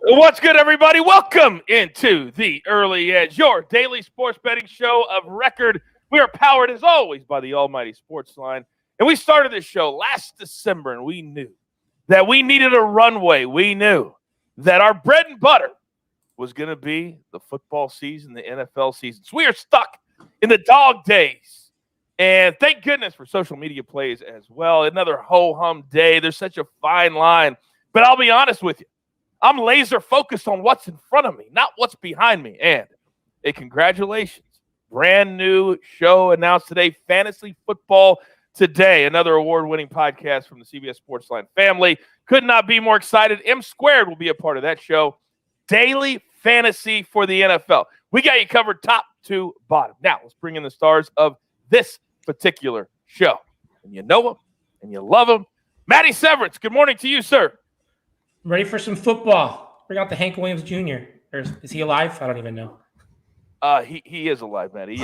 What's good, everybody? Welcome into the Early Edge, your daily sports betting show of record. We are powered, as always, by the almighty SportsLine. And we started this show last December, and we knew that we needed a runway. We knew that our bread and butter was going to be the football season, the NFL season. So we are stuck in the dog days. And thank goodness for social media plays as well. Another ho-hum day. There's such a fine line. But I'll be honest with you. I'm laser focused on what's in front of me, not what's behind me. And a congratulations. Brand new show announced today, Fantasy Football Today, another award-winning podcast from the CBS SportsLine family. Could not be more excited. M Squared will be a part of that show. Daily fantasy for the NFL. We got you covered top to bottom. Now, let's bring in the stars of this particular show. And you know them, and you love them. Matty Severance, good morning to you, sir. Ready for some football. Bring out the Hank Williams Jr. Or is he alive? I don't even know. He is alive, Matty.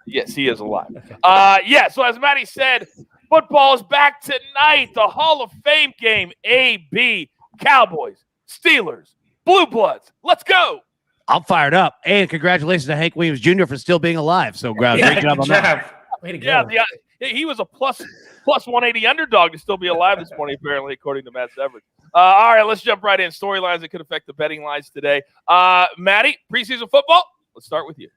Yes, he is alive. Okay. So as Matty said, football is back tonight. The Hall of Fame game, AB, Cowboys, Steelers, Blue Bloods. Let's go. I'm fired up. And congratulations to Hank Williams Jr. for still being alive. So great job on that. Way to go. Yeah, he was a plus 180 underdog to still be alive this morning, apparently, according to Matt Severance. All right, let's jump right in. Storylines that could affect the betting lines today. Matty, preseason football, let's start with you.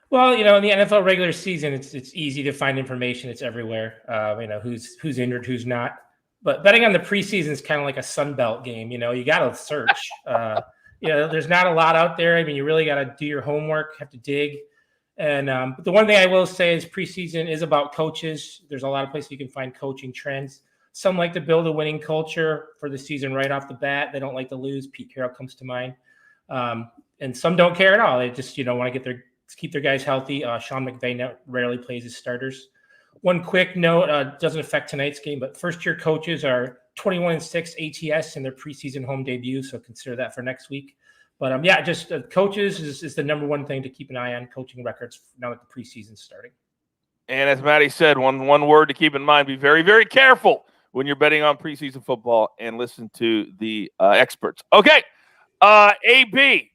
Well, in the NFL regular season, it's easy to find information. It's everywhere. Who's injured, who's not. But betting on the preseason is kind of like a Sunbelt game. You got to search. There's not a lot out there. I mean, you really got to do your homework, have to dig. And but the one thing I will say is preseason is about coaches. There's a lot of places you can find coaching trends. Some like to build a winning culture for the season right off the bat. They don't like to lose. Pete Carroll comes to mind. And some don't care at all. They just, want to keep their guys healthy. Sean McVay rarely plays his starters. One quick note, doesn't affect tonight's game, but first-year coaches are 21-6 ATS in their preseason home debut, so consider that for next week. But, coaches is the number one thing to keep an eye on, coaching records now that the preseason's starting. And as Matty said, one word to keep in mind, be very, very careful when you're betting on preseason football and listen to the experts. Okay, AB,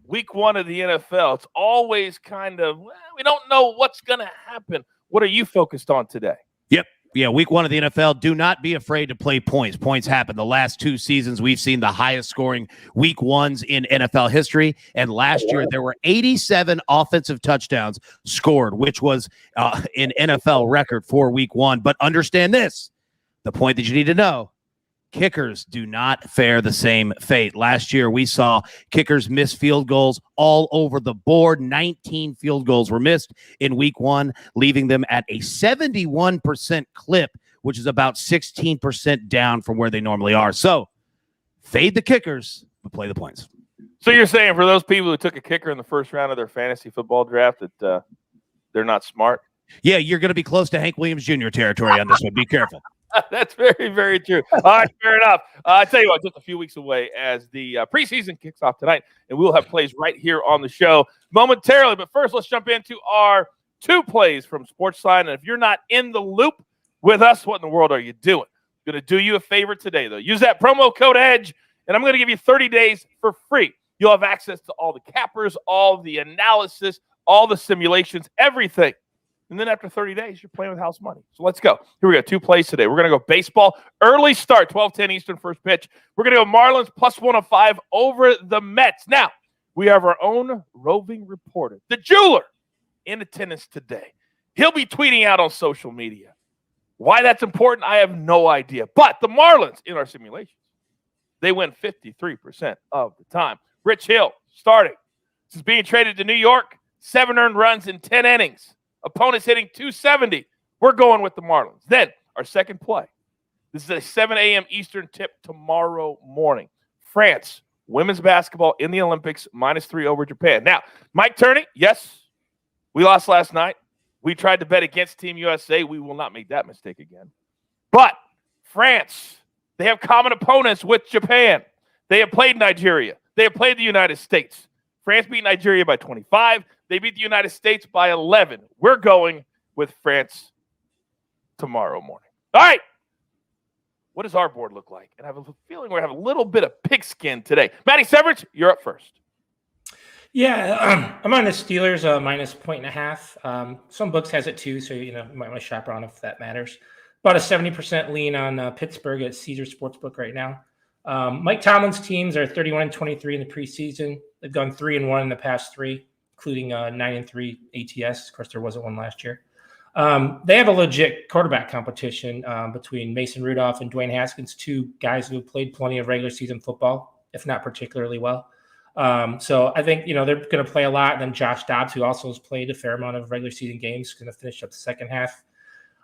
week one of the NFL. It's always kind of, we don't know what's going to happen. What are you focused on today? Yep. Yeah, week one of the NFL, do not be afraid to play points. Points happen. The last two seasons, we've seen the highest scoring week ones in NFL history. And last year, there were 87 offensive touchdowns scored, which was an NFL record for week one. But understand this, the point that you need to know, kickers do not fare the same fate. Last year, we saw kickers miss field goals all over the board. 19 field goals were missed in week one, leaving them at a 71% clip, which is about 16% down from where they normally are. So fade the kickers, but play the points. So you're saying for those people who took a kicker in the first round of their fantasy football draft that they're not smart? Yeah, you're going to be close to Hank Williams Jr. territory on this one. Be careful. That's very, very true. All right, fair enough. I tell you what, just a few weeks away as the preseason kicks off tonight, and we'll have plays right here on the show momentarily. But first, let's jump into our two plays from SportsLine. And if you're not in the loop with us, what in the world are you doing? I'm going to do you a favor today, though. Use that promo code EDGE, and I'm going to give you 30 days for free. You'll have access to all the cappers, all the analysis, all the simulations, everything. And then after 30 days, you're playing with house money. So let's go. Here we go. Two plays today. We're going to go baseball. Early start, 12:10 Eastern, first pitch. We're going to go Marlins plus 105 over the Mets. Now, we have our own roving reporter, the jeweler, in attendance today. He'll be tweeting out on social media. Why that's important, I have no idea. But the Marlins, in our simulations, they win 53% of the time. Rich Hill, starting. Since being traded to New York, 7 earned runs in 10 innings. Opponents hitting 270. We're going with the Marlins. Then our second play. This is a 7 a.m. Eastern tip tomorrow morning. France, women's basketball in the Olympics, -3 over Japan. Now, Mike Turney, yes, we lost last night. We tried to bet against Team USA. We will not make that mistake again. But France, they have common opponents with Japan. They have played Nigeria. They have played the United States. France beat Nigeria by 25. They beat the United States by 11. We're going with France tomorrow morning. All right. What does our board look like? And I have a feeling we're going to have a little bit of pigskin today. Matty Severance, you're up first. Yeah, I'm on the Steelers minus 1.5. Some books has it too, so you might want to shop around if that matters. About a 70% lean on Pittsburgh at Caesar Sportsbook right now. Mike Tomlin's teams are 31-23 in the preseason. They've gone 3-1 in the past three, including 9-3 ATS. Of course, there wasn't one last year. They have a legit quarterback competition between Mason Rudolph and Dwayne Haskins, two guys who have played plenty of regular season football, if not particularly well. So I think, they're going to play a lot. And then Josh Dobbs, who also has played a fair amount of regular season games, is going to finish up the second half.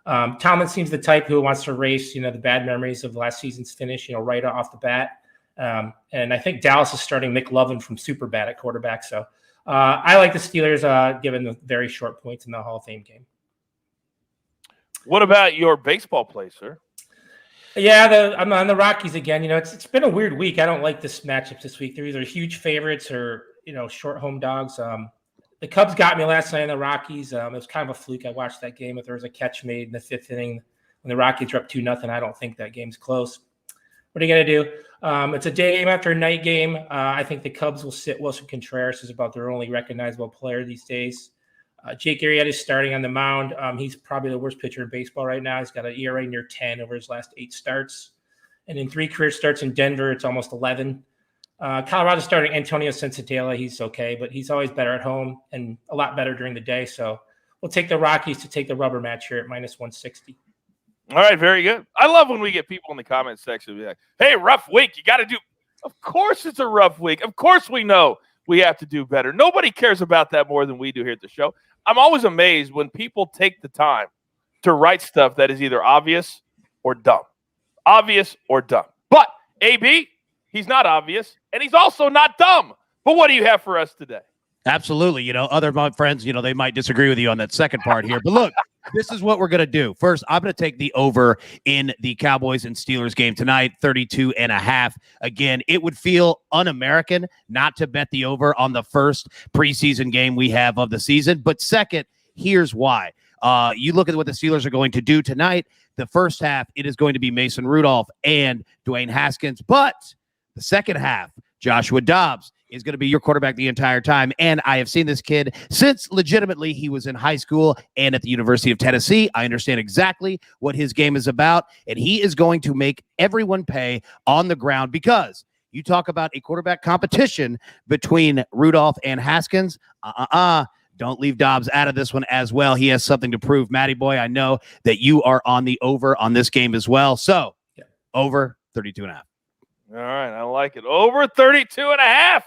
Tomlin seems the type who wants to erase, the bad memories of last season's finish, right off the bat. And I think Dallas is starting Nick Lovin from super bad at quarterback. So I like the Steelers given the very short points in the Hall of Fame game. What about your baseball play, sir? Yeah, I'm on the Rockies again. It's been a weird week. I don't like this matchup this week. They're either huge favorites or, short home dogs. The Cubs got me last night in the Rockies. It was kind of a fluke. I watched that game. If there was a catch made in the fifth inning when the Rockies were up 2-0, I don't think that game's close. What are you going to do? It's a day game after a night game. I think the Cubs will sit Wilson Contreras is about their only recognizable player these days. Jake Arrieta is starting on the mound. He's probably the worst pitcher in baseball right now. He's got an ERA near 10 over his last 8 starts. And in 3 career starts in Denver, it's almost 11. Colorado's starting Antonio Sensatella. He's okay, but he's always better at home and a lot better during the day. So we'll take the Rockies to take the rubber match here at minus 160. All right, very good. I love when we get people in the comments section be like, hey, rough week. You got to do – of course it's a rough week. Of course we know we have to do better. Nobody cares about that more than we do here at the show. I'm always amazed when people take the time to write stuff that is either obvious or dumb. Obvious or dumb. But AB, he's not obvious, and he's also not dumb. But what do you have for us today? Absolutely. Other my friends, they might disagree with you on that second part here. But look, this is what we're going to do. First, I'm going to take the over in the Cowboys and Steelers game tonight, 32.5. Again, it would feel un-American not to bet the over on the first preseason game we have of the season. But second, here's why. You look at what the Steelers are going to do tonight. The first half, it is going to be Mason Rudolph and Dwayne Haskins. But the second half, Joshua Dobbs is going to be your quarterback the entire time. And I have seen this kid since legitimately he was in high school and at the University of Tennessee. I understand exactly what his game is about. And he is going to make everyone pay on the ground because you talk about a quarterback competition between Rudolph and Haskins. Don't leave Dobbs out of this one as well. He has something to prove. Matty boy, I know that you are on the over on this game as well. So over 32.5. All right, I like it. Over 32.5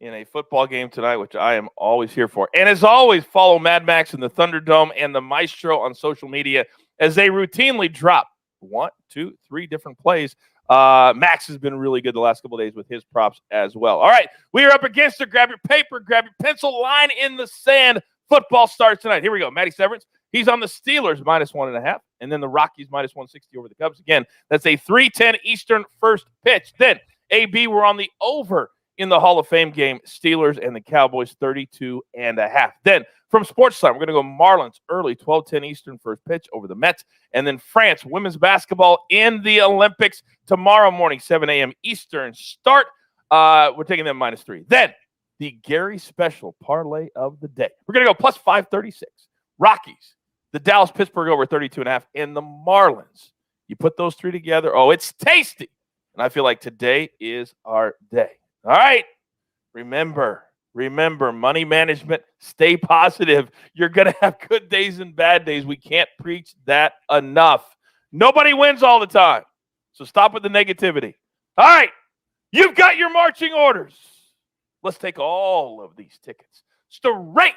in a football game tonight, which I am always here for. And as always, follow Mad Max and the Thunderdome and the Maestro on social media as they routinely drop 1, 2, 3 different plays. Max has been really good the last couple of days with his props as well. All right, we are up against it. Grab your paper, grab your pencil, line in the sand. Football starts tonight. Here we go. Matty Severance. He's on the Steelers minus 1.5, and then the Rockies minus 160 over the Cubs. Again, that's a 3:10 Eastern first pitch. Then, AB, we're on the over in the Hall of Fame game, Steelers and the Cowboys, 32.5. Then, from SportsLine, we're going to go Marlins early, 12:10 Eastern first pitch over the Mets. And then France, women's basketball in the Olympics tomorrow morning, 7 a.m. Eastern start. We're taking them minus 3. Then, the Gary Special parlay of the day. We're going to go plus 536. Rockies, the Dallas-Pittsburgh over 32.5, and the Marlins. You put those 3 together. Oh, it's tasty. And I feel like today is our day. All right. Remember, money management, stay positive. You're going to have good days and bad days. We can't preach that enough. Nobody wins all the time. So stop with the negativity. All right. You've got your marching orders. Let's take all of these tickets straight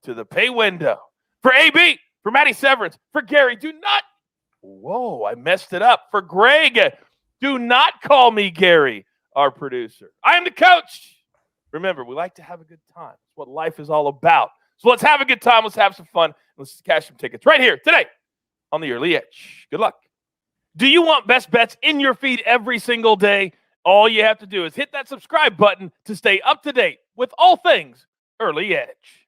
to the pay window. For AB, for Matty Severance, for Gary, do not. Whoa, I messed it up. For Greg, do not call me Gary, our producer. I am the coach. Remember, we like to have a good time. That's what life is all about. So let's have a good time. Let's have some fun. Let's cash some tickets right here today on the Early Edge. Good luck. Do you want best bets in your feed every single day? All you have to do is hit that subscribe button to stay up to date with all things Early Edge.